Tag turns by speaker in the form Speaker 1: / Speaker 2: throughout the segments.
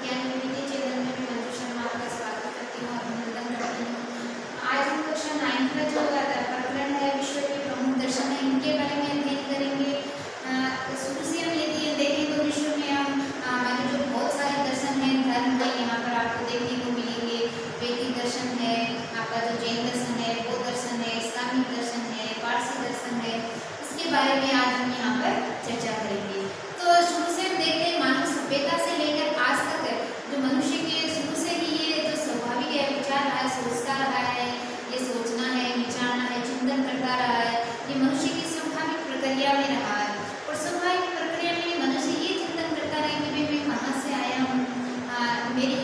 Speaker 1: ज्ञान विविधि चैनल में मैं मंजू शर्मा आपका स्वागत करती हूँ, अभिनंदन करती हूँ। आज हम कक्षा 9 का जो प्रकरण है विश्व के प्रमुख दर्शन है, इनके बारे में अध्ययन करेंगे। शुरू से हम यदि देखें तो विश्व में हम हमारे जो बहुत सारे दर्शन हैं, धर्म है, यहाँ पर आपको देखने को मिलेंगे। वैदिक दर्शन है, आपका जो जैन दर्शन है, बौद्ध दर्शन है, इस्लामिक दर्शन है, पारसी दर्शन है, इसके बारे में आज हम यहाँ पर चर्चा करेंगे। तो शुरू से हम देखते हैं मानव सभ्यता से लेकर आज तक जो मनुष्य के शुरू से ही ये जो स्वाभाविक है विचार रहा है, सोचता रहा है, ये सोचना है, विचारना है, चिंतन करता रहा है, ये मनुष्य की स्वाभाविक प्रक्रिया में रहा है। और स्वाभाविक प्रक्रिया में मनुष्य ये चिंतन करता रहा कि मैं कहाँ से आया हूँ, मेरी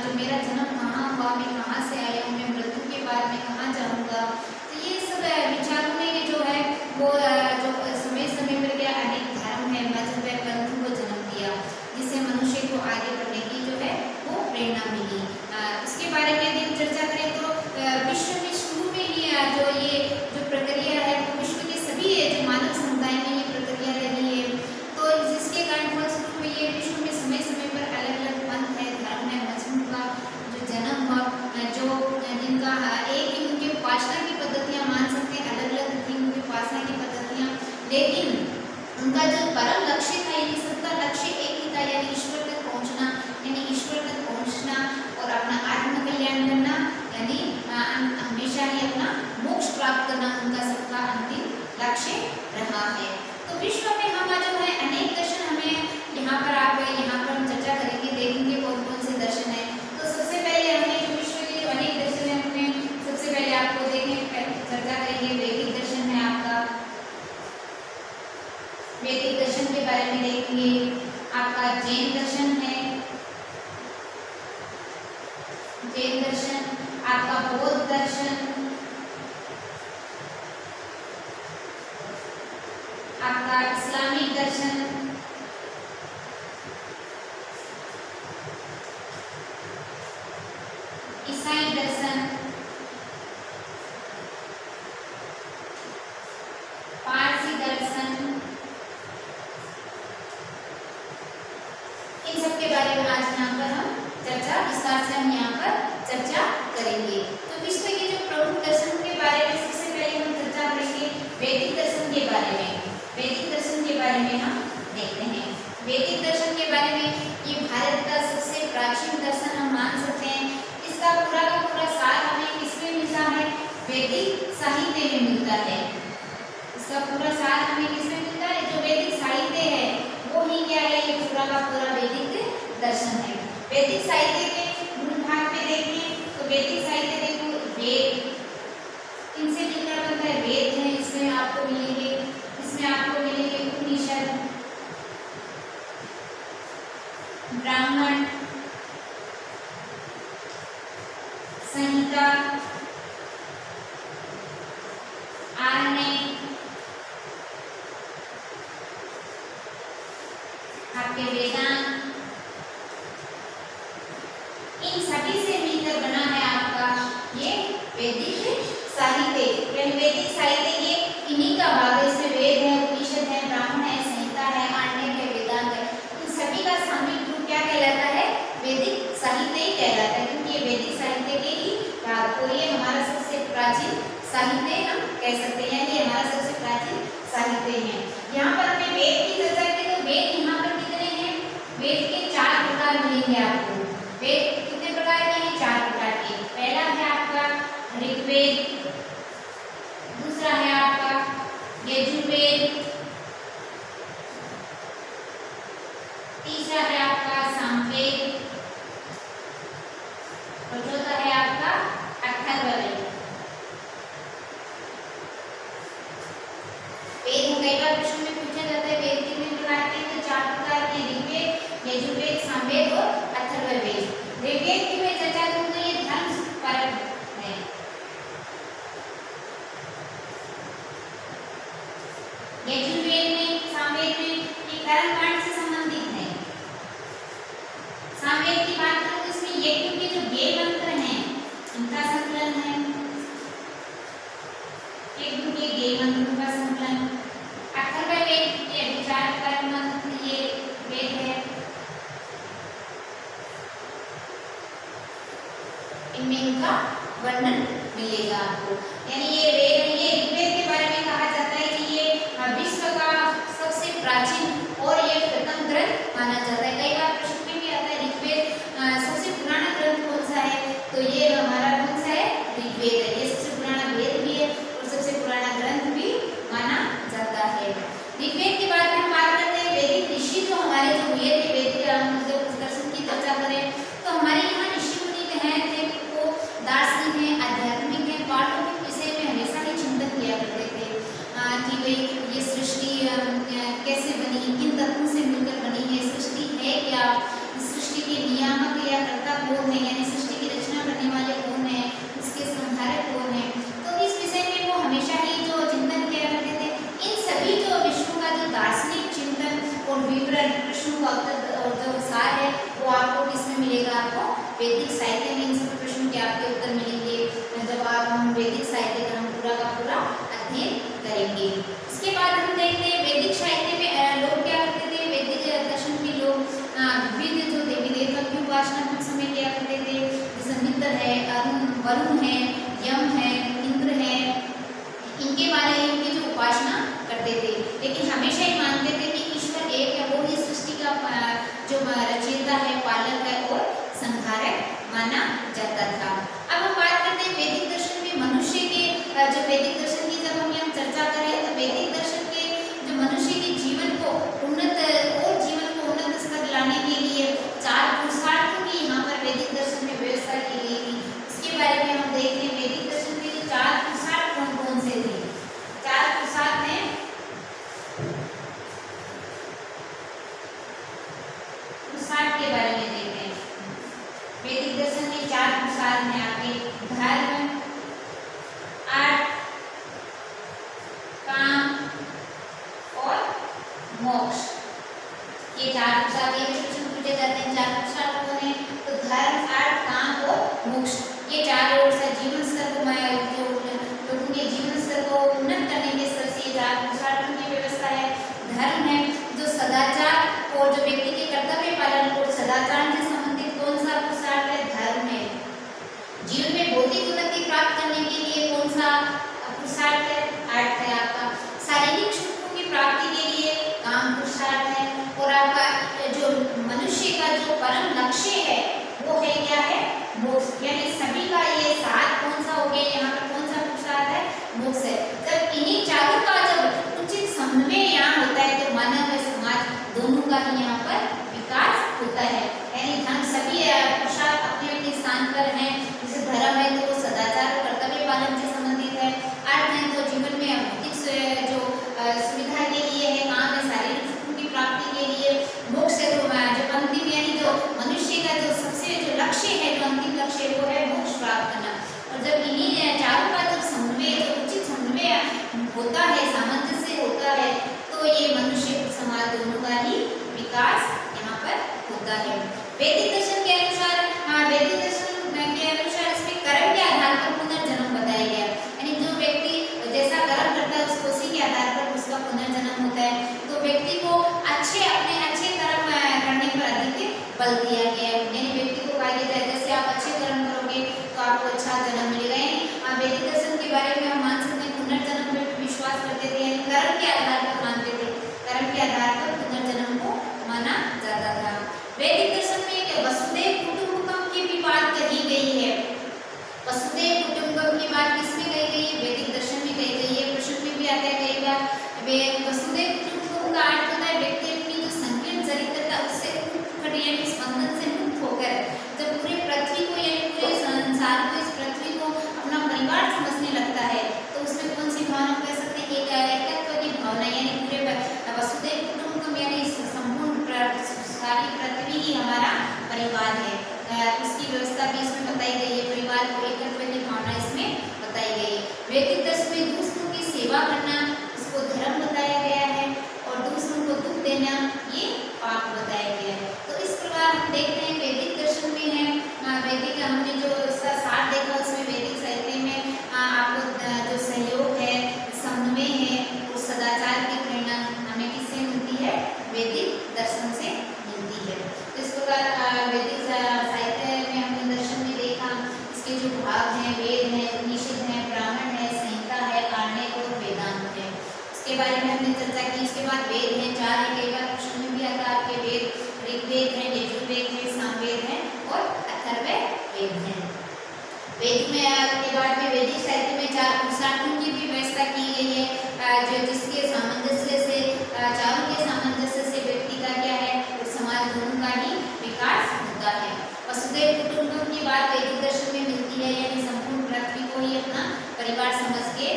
Speaker 1: जो मेरा जन्म कहाँ हुआ, मैं कहाँ से आया हूँ, मैं मृत्यु के बाद में कहाँ जाऊँगा। तो ये सब विचारों में जो है वो जो समय समय पर क्या अनेक धर्म है, मजहब है, पंथों को जन्म दिया, जिससे मनुष्य को आगे बढ़ने की जो है वो प्रेरणा मिली। इसके बारे में यदि हम चर्चा करें तो विश्व में शुरू में ही जो ये जो प्रक्रिया है वो विश्व के सभी जो मानव समुदाय में ये प्रक्रिया रही है। तो जिसके कारण फलस्वरूप में ये विश्व में समय समय पर अलग अलग पंथ है, धर्म है, मजहब का जो जन्म हुआ, जो जिनका एक ही उनकी उपासना की पद्धतियाँ मान सकते हैं, अलग अलग थी उनकी उपासना की पद्धतियाँ, लेकिन उनका जो परम लक्ष्य था, यानी सबका लक्ष्य एक ही था, यानी ईश्वर तक पहुँचना, यानी ईश्वर तक पहुँचना और अपना आत्म कल्याण करना, यानी हमेशा ही अपना मोक्ष प्राप्त करना, उनका सबका अंतिम लक्ष्य रहा है। तो विश्व में हम जो है अनेक दर्शन हमें यहाँ पर हम चर्चा करेंगे, देखेंगे कौन कौन से दर्शन है। तो सबसे पहले हमें जो विश्व के जो अनेक दर्शन है उनमें सबसे पहले आपको चर्चा करेंगे वैदिक दर्शन है आपका। वैदिक दर्शन के बारे में देखेंगे। आपका जैन दर्शन है, जैन दर्शन, आपका बौद्ध दर्शन, आपका इस्लामिक दर्शन, ईसाई दर्शन, पारसी दर्शन, इन सब के बारे में आज यहाँ पर हम चर्चा विस्तार से हम यहाँ पर चर्चा करेंगे। तो विश्व के जो प्रमुख दर्शन के बारे में सबसे पहले हम चर्चा करेंगे वैदिक दर्शन के बारे में। वैदिक दर्शन के बारे में हम देखते हैं। वैदिक दर्शन के बारे में ये भारत का सबसे प्राचीन दर्शन हम मान सकते हैं। इसका पूरा का पूरा सार हमें किसमें मिलता है? वैदिक साहित्य में मिलता है। इसका पूरा सार हमें किसमें मिलता है? जो वैदिक साहित्य है वो ही क्या है? ये पूरा का पूरा वैदिक दर्शन है। वैदिक साहित्य के मूल भाग में देखिए तो वैदिक साहित्य देखो, वेद इनसे मिलकर बनता है। वेद है, इसमें आपको मिलेंगे उपनिषद, ब्राह्मण, संहिता, आरण्यक, आपके वेदांत, इन सभी से मिलकर बना है आपका ये वैदिक साहित्य। वैदिक साहित्य ये इन्हीं का भाग है। इसमें वेद है, उपनिषद है, ब्राह्मण है, संहिता है, आरण्यक है, वेदांत है। इन सभी का सामूहिक रूप क्या कहलाता है? वैदिक साहित्य ही कहलाता है, क्योंकि ये वैदिक साहित्य के ही भाग को ये हमारा सबसे प्राचीन साहित्य हम कह सकते हैं, यानी हमारा सबसे प्राचीन साहित्य है। यहाँ पर हमें वेद की चर्चा की तो वेद यहाँ पर कितने हैं? वेद के 4 प्रकार मिलेंगे आपको। वेद कितने प्रकार के हैं? 4 प्रकार के। पहला है आपका ऋग्वेद, दूसरा है आपका यजुर्वेद, तीसरा है आपका सामवेद और चौथा है आपका अथर्ववेद। वेद कई बार प्रश्न में पूछा जाता है वेद कितने प्रकार के? तो 4 प्रकार के, ऋग्वेद, यजुर्वेद, सामवेद और अथर्ववेद। ऋग्वेद की मैं चर्चा करूँ तो ये धर्म पर है। यजुर्वेद में, सामवेद में ये कर्मकांड से संबंधित है। सामवेद की बात करूँ तो इसमें यज्ञ के जो वेद मंत्र हैं इनका संकलन है। यज्ञ के वेद मंत्रों का संकलन। अथर्ववेद ये विचार कर्म ये वेद है। इनमें इनका वर्णन मिलेगा आपको। यानी ये वेद, ये ऋग्वेद के बारे में कहा जाता है कि ये विश्व का सबसे प्राचीन और ये प्रथम ग्रंथ माना जाता है। कई बार प्रश्न में भी आता है ऋग्वेद सबसे पुराना ग्रंथ कौन सा है, तो ये हमारा कौन सा है, ऋग्वेद है। ये सबसे पुराना वेद भी है और सबसे पुराना ग्रंथ भी माना जाता है। ऋग्वेद के बाद में हम बात करते हैं वैदिक ऋषि जो हमारे जो हुए थे, वैदिक जो दर्शन की चर्चा करें तो हमारे यहाँ ऋषि मुनि हैं थे, वो दार्शनिक हैं, आध्यात्मिक हैं, पाठों के विषय में हमेशा ही चिंतन किया करते थे कि भाई ये सृष्टि कैसे बनी, किन तत्वों से मिलकर बनी है, सृष्टि है क्या, सृष्टि के नियामक या कर्ता कौन है, यानी सृष्टि की रचना करने वाले कौन है, इसके संहारक कौन है। तो इस विषय में वो हमेशा ही जो चिंतन किया करते थे। इन सभी जो विषयों का जो दार्शनिक चिंतन और विवरण, प्रश्नों का उत्तर और जो सार है वो आपको किसमें मिलेगा, आपको वैदिक साहित्य में इन सब प्रश्नों के आपके उत्तर मिलेंगे जब आप हम वैदिक साहित्य का हम पूरा का पूरा अध्ययन करेंगे। इसके बाद हम देखते हैं वैदिक साहित्य में लोग क्या करते थे, वैदिक दर्शन के लोग विविध जो देवी देवता की उपासना के समय क्या करते थे, जैसे मित्र है, वरुण है, यम है, इंद्र है, इनके बारे में इनकी जो उपासना करते थे। लेकिन हमेशा ही मानते थे कि ईश्वर एक है, वो ही सृष्टि का जो रचयिता है, पालक है और संहारक माना जाता था। अब हम बात करते हैं वैदिक दर्शन में मनुष्य के जो वैदिक दर्शन की जब हम यहाँ चर्चा करें तो वैदिक दर्शन के जो मनुष्य के जीवन को उन्नत और जीवन को उन्नत स्तर लाने के लिए 4 पुरुषार्थों की यहाँ पर वैदिक दर्शन में व्यवस्था की गई थी। इसके बारे में हम देखते हैं वैदिक दर्शन के जो 4 पुरुषार्थ कौन कौन से थे। 4 पुरुषार्थ हैं, पुरुषार्थ के बारे में देखते हैं। वैदिक दर्शन के 4 पुरुषार्थ हैं आपके धर्म, अर्थ, काम और मोक्ष। ये 4 पुरुषार्थ ये प्रश्न पूछे जाते हैं। 4 पुरुषार्थ कौन है, तो धर्म, अर्थ, काम और मोक्ष। ये 4 ओर से जीवन स्तर को जो लोगों के जीवन स्तर को उन्नत करने के स्तर से 4 पुरुषार्थों की व्यवस्था है। धर्म है जो सदाचार और जो व्यक्ति के कर्तव्य पालन और सदाचार से संबंधित कौन सा पुरुषार्थ है, धर्म है। जीवन में भौतिक उन्नति प्राप्त करने के लिए कौन सा पुरुषार्थ है, अर्थ है आपका। शारीरिक सुखों की प्राप्ति के लिए काम पुरुषार्थ है। और आपका जो मनुष्य का जो परम लक्ष्य है वो है क्या है, मोक्ष। यानी सभी का ये साथ कौन सा हो गया, यहाँ पर कौन सा पुरुषार्थ है, मोक्ष है। जब इन्हीं चारों का जब उचित समन्वय यहाँ होता है तो मानव व समाज दोनों का ही यहाँ पर विकास होता है। यानी हम सभी पुरुषार्थ अपने अपने स्थान पर हैं। जैसे धर्म है तो वो सदाचार और कर्तव्य पालन से संबंधित है। अर्थ है तो जीवन में भौतिक जो सुविधा के लिए है, काम है शारीरिक सुखों की प्राप्ति के लिए। मोक्ष है जो अंतिम यानी जो मनुष्य का जो सबसे जो लक्ष्य है, जो अंतिम लक्ष्य है वो है मोक्ष प्राप्त करना। और जब इन्हीं चारों का जब समन्वय, जो उचित समन्वय होता है, सामंजस्य होता है तो ये मनुष्य समाज दोनों का ही विकास यहाँ पर होता है। वैदिक दर्शन के अनुसार वैदिक दर्शन के अनुसार इसमें कर्म के आधार पर पुनर्जन्म बताया गया। यानी जो व्यक्ति जैसा कर्म करता है उसको उसी के आधार पर उसका पुनर्जन्म होता है। तो व्यक्ति को अपने अच्छे कर्म करने पर अधिक बल दिया गया है। यानी व्यक्ति को कहा गया है जैसे आप अच्छे कर्म करोगे तो आपको अच्छा जन्म मिलेगा। यानी वैदिक दर्शन के बारे में हम मान सकते हैं पुनर्जन्म में विश्वास करते थे, यानी कर्म के आधार पर मानते थे, कर्म के आधार पर पुनर्जन्म को माना जाता था। वैदिक दर्शन में वसुदेव कुटुंबकम की भी बात कही गई है। वसुदेव कुटुंबकम की बात किसमें कही गई है, वैदिक दर्शन में कही गई है। प्रश्न में भी आता है कई बार। वसुदेव कुटुंबकम का अर्थ होता है व्यक्ति अपनी जो संकीर्ण चरित्रता उससे यानी स्पंदन से मुक्त होकर जब पूरे पृथ्वी को यानी पूरे संसार को, इस पृथ्वी को अपना परिवार समझने लगता है तो उसमें कौन सी भावना कह सकते हैं, एकत्व की भावना। यानी पूरे वसुदेव कुटुंबकम यानी संपूर्ण सारी पृथ्वी ही हमारा परिवार है। उसकी व्यवस्था भी इसमें बताई गई है। परिवार को एकत्व की भावना इसमें बताई गई है। वैदिक दर्शन में दूसरों की सेवा करना इसको धर्म बताया गया है और दूसरों को दुख देना ये पाप बताया गया है। तो इस प्रकार हम देखते हैं वैदिक दर्शन में है वैदिक हमने जो इसका सार देखा उसमें वैदिक साहित्य में आपको जो सहयोग है, समन्वय है और सदाचार की प्रेरणा हमें किससे मिलती है, वैदिक दर्शन से मिलती है। तो इस प्रकार वैदिक साहित्य में हमने दर्शन में देखा इसके जो उसके बारे में हमने चर्चा की। उसके बाद वेद हैं 4 है, कई बार क्वेश्चन में भी आता है आपके वेद, ऋग्वेद है, यजुर्वेद है, सामवेद है और अथर्ववेद है। वेद में के बाद में वैदिक साहित्य में 4 पुरुषार्थों की भी व्यवस्था की गई है, जो जिसके सामंजस्य से चारों के सामंजस्य से व्यक्ति का क्या है और समाज दोनों का ही विकास होता है। वसुधैव कुटुंबकम की बात वैदिक दर्शन में मिलती है, यानी संपूर्ण पृथ्वी को ही अपना परिवार समझ के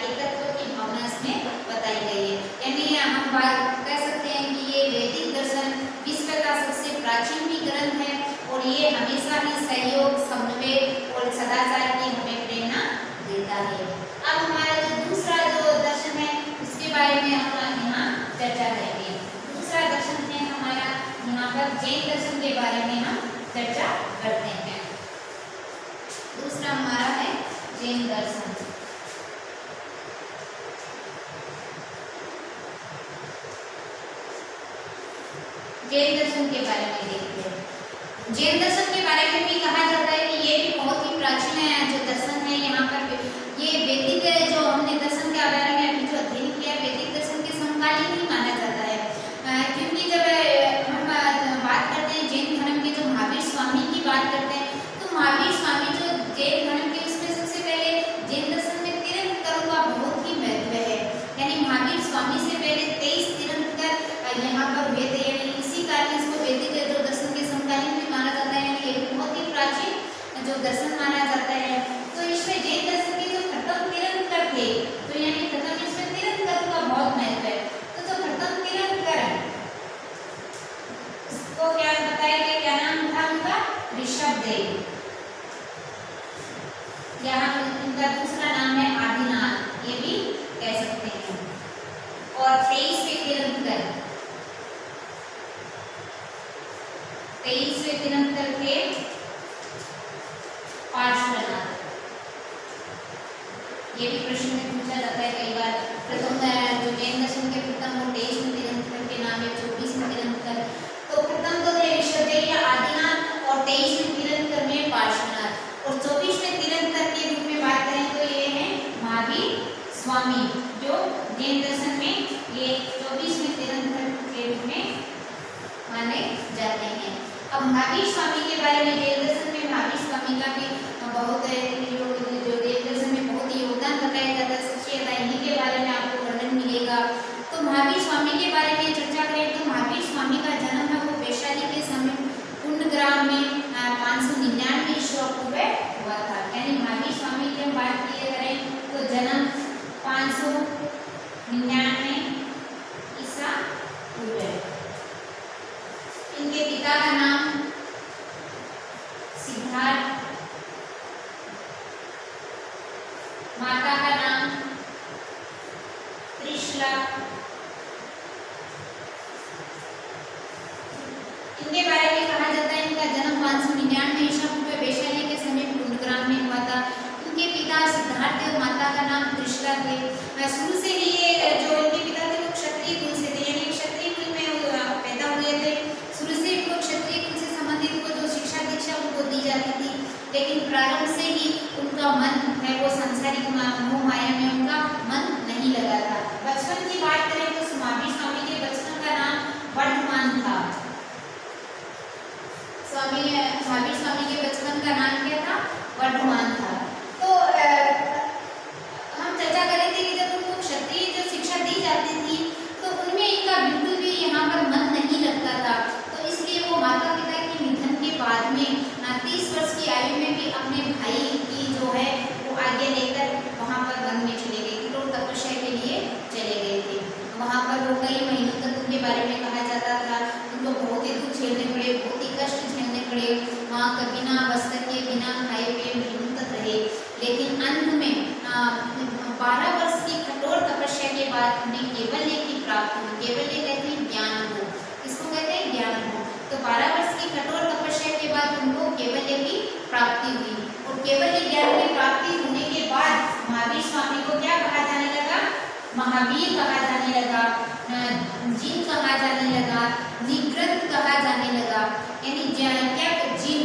Speaker 1: एकत्व की भावना इसमें बताई गई है। यानी हम बात कह सकते हैं कि ये वैदिक दर्शन विश्व का सबसे प्राचीन भी ग्रंथ है और ये हमेशा ही सहयोग, समन्वय और सदाचार की हमें प्रेरणा देता है। अब हमारा जो दूसरा जो दर्शन है उसके बारे में हम यहाँ चर्चा करेंगे। दूसरा दर्शन है हमारा यहाँ पर जैन दर्शन के बारे में हम चर्चा करते हैं। दूसरा हमारा है जैन दर्शन। जैन दर्शन के बारे में देखते हैं। जैन दर्शन के बारे में भी कहा जाता है कि ये भी बहुत ही प्राचीन है जो दर्शन है। यहाँ पर ये वैदिक जो हमने दर्शन के बारे में अभी जो अध्ययन किया वैदिक दर्शन के समकालीन ही माना जाता है, क्योंकि जब हम बात करते हैं जैन धर्म के जो महावीर स्वामी की बात करते हैं तो महावीर स्वामी जो जैन धर्म के उसमें सबसे पहले जैन दर्शन में तीर्थंकरों का बहुत ही महत्व है। यानी महावीर स्वामी से पहले 23 तीर्थंकर यहाँ पर हुए थे, यानी इसी कारण इसको वैदिक जो दर्शन के समकालीन भी माना जाता है, यानी ये बहुत ही प्राचीन जो दर्शन माना जाता है। तो इसमें जैन दर्शन के जो प्रथम तीर्थंकर थे, तो यानी प्रथम इसमें तीर्थंकर का बहुत महत्व है। तो जो प्रथम तीर्थंकर उसको क्या बताया गया, क्या नाम था उनका? ऋषभदेव। यहाँ उनका दूसरा नाम है आदिनाथ, ये भी कह सकते हैं। और 23वें तीर्थंकर, 23वें तीर्थंकर थे पार्श्वनाथ। ये भी प्रश्न में पूछा जाता है कई बार। प्रथम जो जैन दर्शन के प्रथम और 23वें तीर्थंकर के नाम है 24वें तीर्थंकर। तो प्रथम तो थे ऋषभदेव या आदिनाथ और 23वें तीर्थंकर में पार्श्वनाथ। और 24वें तीर्थंकर के रूप में बात करें तो ये है महावीर स्वामी, जो जैन दर्शन में ये 24वें तीर्थंकर के रूप में माने जाते हैं। अब महावीर स्वामी के बारे में जैन दर्शन में महावीर स्वामी का भी बहुत जो जैन दर्शन में बहुत ही योगदान बताया जाता है। सबसे ज्यादा इन्हीं के बारे में आपको वर्णन मिलेगा। तो महावीर स्वामी के बारे में चर्चा करें तो महावीर स्वामी का जन्म है वो वैशाली के समय कुंडग्राम में 599 ईस्वी पूर्व हुआ था। यानी महावीर स्वामी की हम बात किए करें तो जन्म 599 ईसा पूर्व। इनके पिता का नाम सिद्धार्थ, माता का नाम त्रिशला। इनके बारे में कहा जाता है इनका जन्म 599 ईसा पूर्व वैशाली के समीप कुंडग्राम में हुआ था। इनके पिता सिद्धार्थ और माता का नाम त्रिशला थे। शुरू से ही ये जो इनके पिता थे वो क्षत्रिय कुल से थे, यानी क्षत्रिय कुल में पैदा हुए थे। शुरू से इनको क्षत्रिय कुल से संबंधित को जो शिक्षा दीक्षा उनको दी जाती थी, लेकिन प्रारंभ से ही उनका मन है वो सांसारिक मोह माया में उनका मन नहीं लगा था। बचपन की बात करें तो महावीर स्वामी के बचपन का नाम वर्धमान था। महावीर स्वामी के बचपन का नाम क्या था? वर्धमान था। तो हम चर्चा कर रहे थे कि जब उनको क्षत्रिय जो शिक्षा दी जाती थी तो उनमें इनका बिल्कुल भी यहाँ पर मन नहीं लगता था। तो इसलिए वो माता पिता के निधन के बाद में 30 वर्ष की आयु में भी अपने भाई की जो है वो आगे लेकर वहाँ पर वन में चले गए, कठोर तपस्या के लिए चले गए थे। वहाँ पर वो कई महीनों तक उनके बारे में कहा जाता था उनको बहुत ही दुख झेलने पड़े, बहुत ही कष्ट झेलने पड़े। वहाँ का बिना वस्त्र के बिना खाए पिए महीनों तक रहे, लेकिन अंत में 12 वर्ष की कठोर तपस्या के बाद उन्हें केवल्य की प्राप्ति हुई। केवल्य कहते हैं ज्ञान को, इसको कहते हैं ज्ञान को। तो 12 वर्ष की कठोर तपस्या के बाद उनको केवल्य की प्राप्ति हुई और केवल्य ज्ञान की प्राप्ति होने के बाद महावीर स्वामी को क्या कहा जाने लगा? महावीर कहा जाने लगा, जिन कहा जाने लगा, निग्रत कहा जाने लगा। यानी क्या जिन,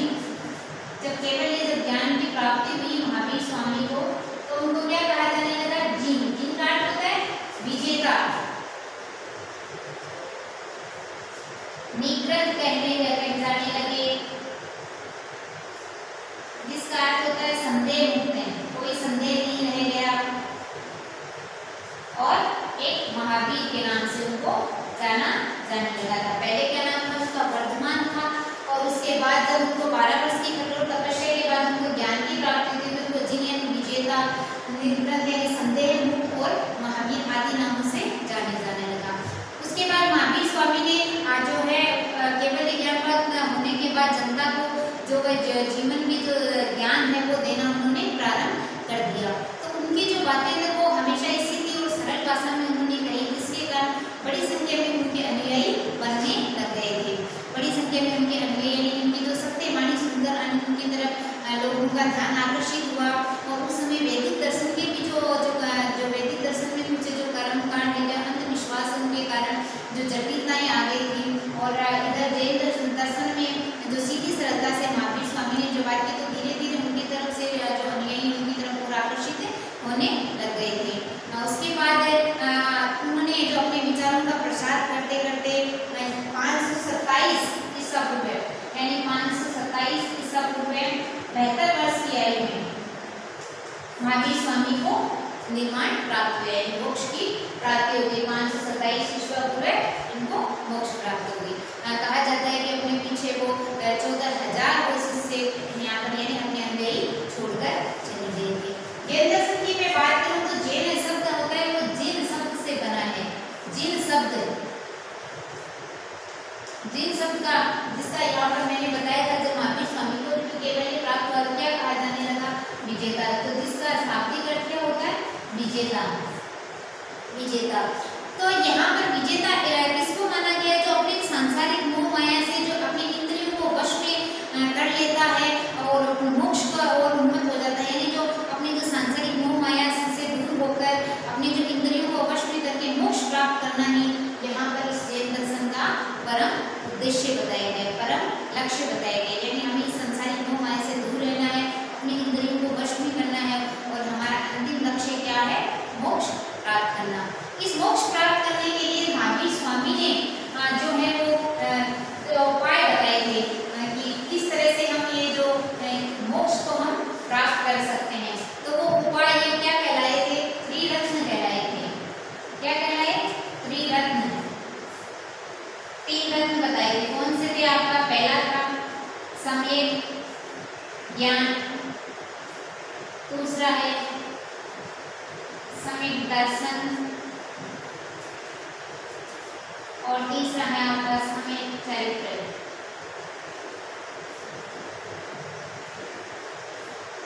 Speaker 1: जब केवल्य जब ज्ञान की प्राप्ति हुई महावीर स्वामी को तो उनको क्या कहा जाने लगा? जिन। जिन का अर्थ होता है विजेता, आदि नामों से जाने जाने लगा। उसके बाद महावीर स्वामी ने जो है केवल ज्ञानवाद होने के बाद जनता को जो जीवन में जो ज्ञान है वो देना उन्होंने प्रारंभ कर दिया। तो उनकी जो बातें थे वो हमेशा सीधी और सरल भाषा में उन्होंने कही, जिसके कारण बड़ी संख्या में उनके अनुयायी बनने लग गए थे। बड़ी संख्या में उनके अनुयायी, उनकी जो सत्यवाणी सुंदर उनकी तरफ लोगों का ध्यान आकर्षित हुआ। और उस समय वैदिक दर्शन के भी जो वैदिक दर्शन में कुछ जो कर्मकांड है, अंधविश्वासों के कारण जो जटिलताएं आ गई थी, और इधर जैन दर्शन में जो सीधी श्रद्धा से महावीर स्वामी ने जो बात की, तो धीरे धीरे उनकी तरफ से जो अनुयायी उनकी तरफ और आकर्षित होने लग गए थे। उसके बाद उन्होंने जो अपने विचारों का प्रसार करते करते 527 ईसा पूर्व यानी 527 ईसा पूर्व 72 वर्ष की आयु में महावीर स्वामी को निर्माण प्राप्त हुआ है, मोक्ष की प्राप्ति होगी। 527 ईसा पूर्व इनको मोक्ष प्राप्त होगी। कहा जाता है कि अपने पीछे वो 14,000 वर्ष से यहाँ पर यानी अपने अनुयायी छोड़कर चले गए थे। जैन दर्शन की मैं बात करूँ तो जैन शब्द होता है वो जिन शब्द से बना है। जिन शब्द का जिसका यहाँ पर मैंने बताया था, जब महावीर स्वामी को केवल प्राप्त हुआ तो क्या कहा जाने लगा? विजेता। तो जिसका शाब्दिक अर्थ क्या होता है? विजेता। विजेता। तो यहाँ पर विजेता किसको माना गया? जो अपनी सांसारिक मोह माया से जो अपनी इंद्रियों को वश में कर लेता है और मोक्ष का और उन्नत हो जाता है, यानी जो अपनी जो सांसारिक मोह माया से दूर होकर अपनी जो इंद्रियों को वश में करके मोक्ष प्राप्त करना ही यहाँ पर इस जैन दर्शन का परम उद्देश्य बताया गया, परम लक्ष्य बताया गया। यानी हमें इस सांसारिक मोह माया से दूर रहना है, अपनी इंद्रियों को वश में करना है, और हमारा अंतिम लक्ष्य क्या है? मोक्ष प्राप्त करना। इस मोक्ष प्राप्त करने के लिए महावीर स्वामी ने जो है वो उपाय बताए थे कि किस तरह से हम ये जो मोक्ष को हम प्राप्त कर सकते हैं। तो वो उपाय ये क्या कहलाए थे? त्रिरत्न कहलाए थे। क्या कहलाए? त्रिरत्न। तीन रत्न बताए थे। कौन से थे आपका? पहला था सम्यक ज्ञान, दूसरा है सम्यक दर्शन, और तीसरा है आपका सम्यक चरित्र।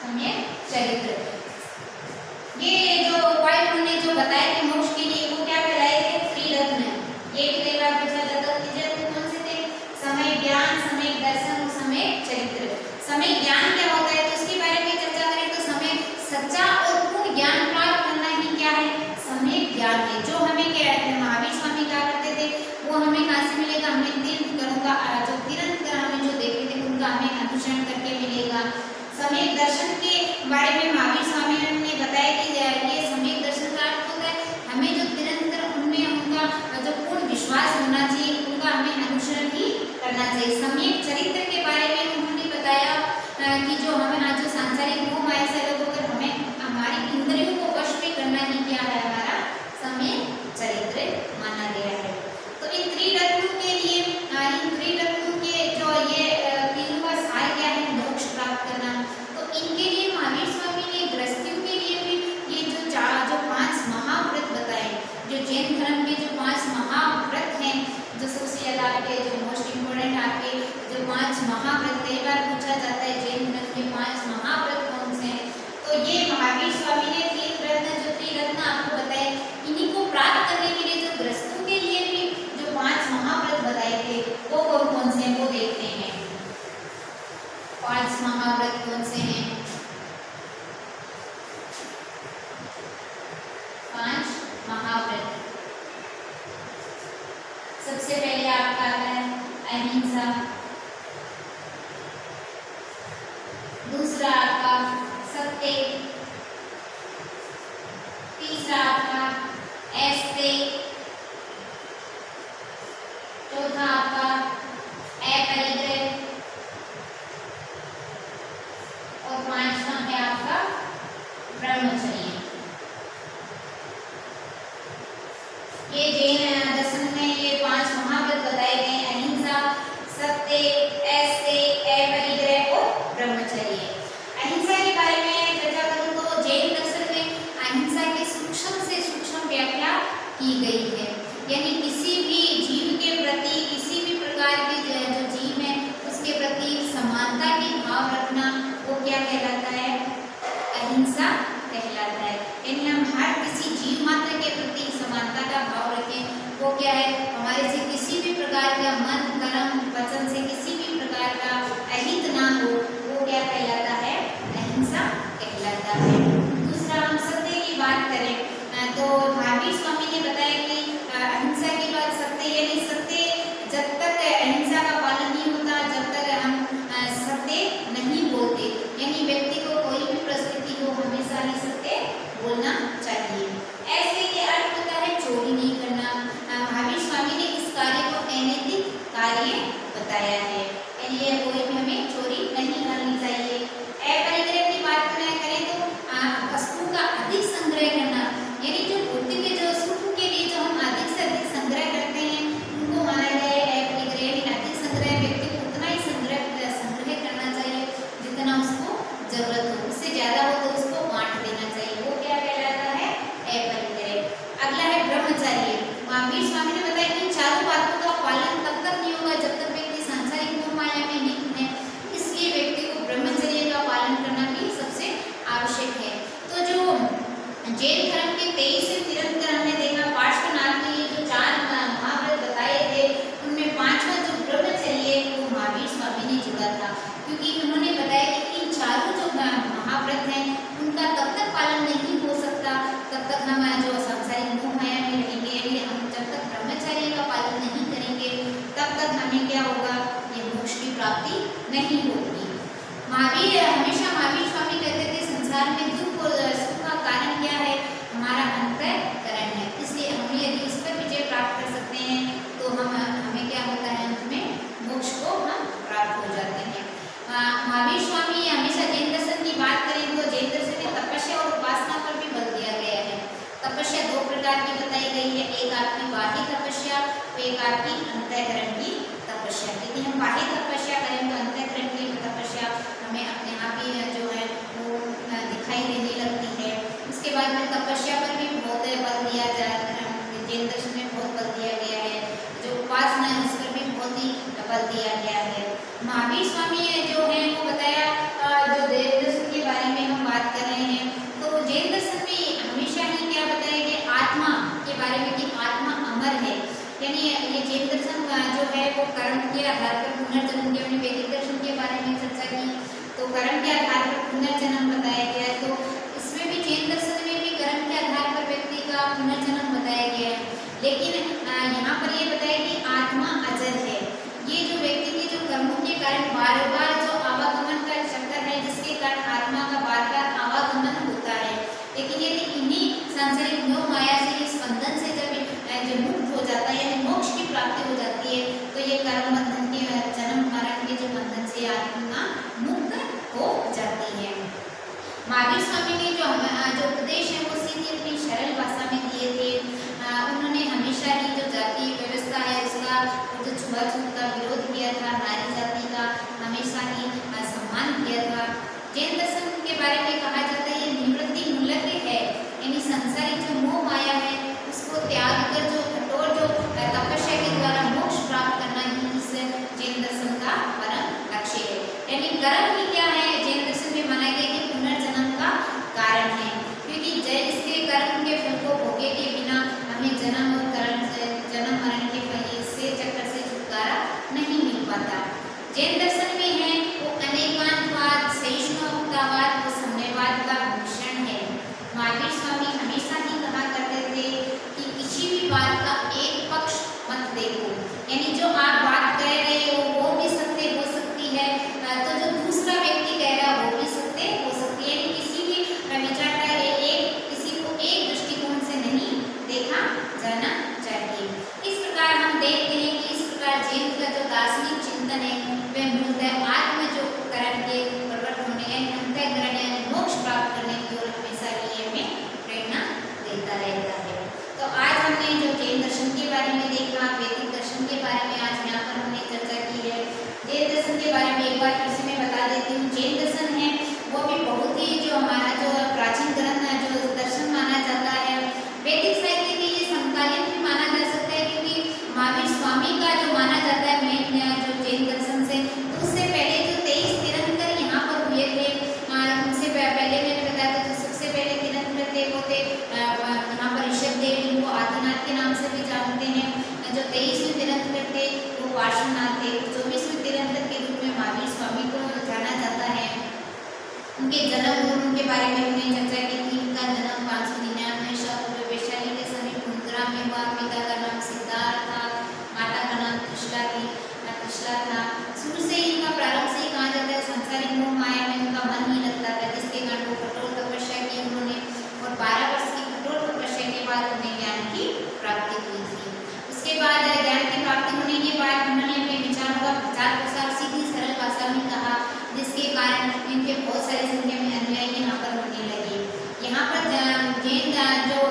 Speaker 1: सम्यक चरित्र। ये जो उपाय उन्होंने जो बताए थे मोक्ष के लिए, वो क्या कहलाए थे? त्रिरत्न। ये भी कई बार पूछा जाता है। त्रिरत्न कौन से थे? समय ज्ञान, समय दर्शन और समय चरित्र। समय ज्ञान क्या होता है, तो इसके बारे में चर्चा करें तो समय सच्चा और पूर्ण ज्ञान प्राप्त करना ही क्या है? समय ज्ञान है। जो हमें क्या महावीर स्वामी क्या करते थे, वो हमें कहाँ से मिलेगा? हमें तीर्थंकरों का जो तीर्थंकर हमें जो देखे थे उनका हमें अनुसरण करके मिलेगा। समय दर्शन के बारे में महावीर स्वामी ने बताया कि ये समय दर्शन का अर्थ होता है हमें जो तीर्थंकर उनमें उनका जो पूर्ण विश्वास होना चाहिए, उनका हमें अनुसरण ही करना चाहिए। सम्यक चरित्र के बारे में उन्होंने बताया कि जो हमें जो सांसारिक मोह माया से अलग होकर हमें हमारी इंद्रियों को वश में करना ही क्या है? हमारा सम्यक चरित्र माना गया है। तो इन त्रिरत्नों के लिए इन त्रिरत्नों के जो ये तीनों का सार क्या है? मोक्ष प्राप्त करना। तो इनके लिए महावीर स्वामी ने गृहस्थियों के लिए भी ये जो 5 महाव्रत बताए, जो जैन धर्म के जो 5 महाव्रत हैं, जो सबसे ज्यादा आपके जो मोस्ट इम्पोर्टेंट आपके जो 5 महाव्रत कई बार पूछा जाता है जैन धर्म के 5 महाव्रत कौन से हैं, तो ये महावीर स्वामी ने जो त्रिरत्न आपको बताए, इन्हीं को प्राप्त करने के लिए जो गृहस्थों के लिए भी जो 5 महाव्रत बताए थे वो कौन से हैं वो देखते हैं। 5 महाव्रत कौन से हैं? 5 महाव्रत। सबसे पहले आपका आता है अहिंसा, दूसरा आपका सत्य, तीसरा आपका अस्तेय, चौथा आपका अपरिग्रह, और 5वां है आपका ब्रह्मचर्य। ये जैन दर्शन में ये 5 महाव्रत बताए गए, अहिंसा, सत्य, अस्तेय, अपरिग्रह और ब्रह्मचर्य। अहिंसा के बारे में चर्चा करूं तो जैन दर्शन में अहिंसा की सूक्ष्म से सूक्ष्म व्याख्या की गई है। यानी किसी भी जीव के प्रति, किसी भी प्रकार के जो जीव है उसके प्रति समानता की भाव रखना वो क्या कहलाता है? अहिंसा कहलाता है। यानी हम हर किसी जीव मात्र के प्रति समानता का भाव रखें, वो क्या है? हमारे से किसी भी प्रकार का मन, कर्म, वचन से किसी भी प्रकार का अहित ना हो, वो क्या कहलाता है? अहिंसा कहलाता है। दूसरा, हम सत्य की बात करें तो महावीर स्वामी ने बताया कि अहिंसा की बात सत्य, यानी सत्य, जब तक अहिंसा का पालन नहीं होता, जब तक हम सत्य नहीं बोलते, यानी व्यक्ति को कोई भी परिस्थिति हो हमेशा ही सत्य बोलना चाहिए। ऐसे के अर्थ होता है चोरी नहीं करना। महावीर स्वामी ने इस कार्य को अनैतिक कार्य बताया है, यानी कोई भी हमें चोरी नहीं करनी चाहिए। अपरिग्रह की बात करें तो वस्तु का अधिक संग्रह करना, यानी जो बुद्धि के जो सुख के लिए जो हम अधिक से अधिक संग्रह करते हैं उनको माना गया है अपरिग्रह। अधिक संग्रह व्यक्ति को उतना ही संग्रह करना चाहिए जितना उसको जरूरत हो, उससे ज्यादा हो तो उसको बांट देना चाहिए, वो क्या कहलाता है? अपरिग्रह। अगला है ब्रह्मचर्य। महावीर स्वामी ने बताया कि चारों बातों का पालन तब तक नहीं होगा जब तक व्यक्ति सांसारिक मोह माया में लिप्त है, इसलिए व्यक्ति को ब्रह्मचर्य का पालन करना भी सबसे आवश्यक है। तो जो जैन धर्म के 23 तीर्थंकर हमने देखा, पार्श्वनाथ ने ये जो 4 महाव्रत बताए थे उनमें 5वां जो ब्रह्मचर्य वो महावीर स्वामी ने जोड़ा था, क्योंकि उन्होंने बताया कि इन चारों जो महाव्रत हैं उनका तब तक पालन नहीं हो सकता तब तक हम जो सांसारिक मोह माया में रहेंगे, यानी हम जब तक ब्रह्मचर्य का पालन नहीं करेंगे तब तक हमें क्या होगा? ये मोक्ष की प्राप्ति नहीं होगी। हमेशा महावीर स्वामी कहते थे संसार में दुख और सुख का कारण क्या है? हमारा अंतःकरण है, इसलिए हम यदि इस पर विजय प्राप्त कर सकते हैं तो हमें क्या होता है? अंत में मोक्ष को हम प्राप्त हो जाते हैं। महावीर स्वामी हमेशा जैन दर्शन की बात करें तो जैन दर्शन में तपस्या और उपासना पर भी बल दिया गया है। तपस्या 2 प्रकार की बताई गई है, एक आपकी बाह्य तपस्या और एक आपकी अंतःकरण की तपस्या। यदि हम बाह्य तपस्या करें तो अंतःकरण की तपस्या हमें अपने आप ही जो है वो दिखाई देने लगती है। उसके बाद में तपस्या पर भी बहुत बल दिया जाता है, जैन दर्शन में बहुत बल दिया गया है। जो उपासना है उस पर भी बहुत ही बल दिया गया है। महावीर स्वामी जो है वो बताया, जो जैन दर्शन के बारे में हम बात कर रहे हैं तो जैन दर्शन में हमेशा ही क्या बताया गया? आत्मा के बारे में कि आत्मा अमर है, यानी ये जैन दर्शन जो है वो कर्म के आधार पर पुनर्जन्म के, हमने वैदिक दर्शन के बारे में चर्चा की तो कर्म के आधार पर पुनर्जन्म बताया गया है, तो इसमें भी जैन दर्शन में भी कर्म के आधार पर व्यक्ति का पुनर्जन्म बताया गया है। लेकिन यहाँ पर ये बताया कि आत्मा अजर है। ये जो व्यक्ति के जो कर्मों के कारण बार बार जो आवागमन का चक्कर है जिसके कारण आत्मा का बार बार आवागमन होता है, लेकिन यदि इन्हीं सांसारिक मोह माया से इस बंधन से जब जो मुक्त हो जाता है यानी मोक्ष की प्राप्ति हो जाती है तो ये कर्म बंधन के जन्म मरण के जो बंधन से आत्मा मुक्त हो जाती है। महावीर स्वामी ने जो उपदेश है वो सीधी अपनी सरल भाषा में दिए थे। उन्होंने हमेशा ही जो जाति व्यवस्था है उसका जो छुआछूत का विरोध किया था, नारी जाति का हमेशा ही सम्मान किया था। जैन दर्शन के बारे में कहा जाता है ये निवृत्ति मूलक है, यानी संसारिक जो मोह माया है उसको त्याग कर जो कठोर जो तपस्या के द्वारा मोक्ष प्राप्त करना ही इस जैन दर्शन का परम लक्ष्य है। यानी कर्म ही क्या है? जैन दर्शन में माना गया कि पुनर्जन्म का कारण है, क्योंकि इसके कर्म के फल को भोगे के बिना हमें जन्म मरण के से चक्कर से छुटकारा नहीं मिल पाता। जैन दर्शन में है वो अनेकांतवाद, सहिष्णुतावाद और साम्यवाद का मिश्रण है। महावीर स्वामी हमेशा ही कहा करते थे कि किसी भी बात का एक पक्ष मत देखो, यानी जो आप बात कह रहे हो वो भी सत्य हो सकती है तो जो दूसरा व्यक्ति कह रहा है वो भी सत्य हो सकती है, यानी किसी भी विचार का किसी को एक दृष्टिकोण से नहीं देखा जाना चाहिए। इस प्रकार हम देखते हैं कि इस प्रकार जैन का जो दार्शनिक चिंतन है वह मूलतः आत्म जो कर्म के प्रकट होने यानी अंतःकरण यानी मोक्ष प्राप्त करने की ओर हमेशा ही हमें प्रेरणा देता रहता है। तो आज हमने जो जैन दर्शन के बारे में देखा, वैदिक दर्शन के बारे में आज यहाँ पर हमने चर्चा की है। जैन दर्शन के बारे में एक बार फिर से मैं बता देती हूँ, जैन दर्शन है वो भी बहुत ही जो हमारा जो प्राचीन ग्रंथ है जो दर्शन माना जाता है। वैदिक साहित्य के ये समकालीन उनके जन्म और उनके बारे में हमने चर्चा की थी। उनका जन्म 599 ईसा पूर्व वैशाली के समीप कुंद्रा में हुआ। पिता का नाम सिद्धार्थ था, माता का नाम त्रिशला था। शुरू से ही इनका प्रारंभ से ही कहा जाता है संसारिक मोह माया में उनका मन नहीं लगता था, जिसके कारण वो कठोर तपस्या की उन्होंने, और 12 वर्ष की कठोर तपस्या के बाद उन्हें ज्ञान की प्राप्ति हुई थी। उसके बाद ज्ञान की प्राप्ति होने के बाद उन्होंने अपने विचारों का प्रचार प्रसार सीधी सरल भाषा में कहा, जिसके कारण इनके बहुत सारी संख्या में अनुयायी यहाँ पर होने लगे। यहाँ पर जैन जो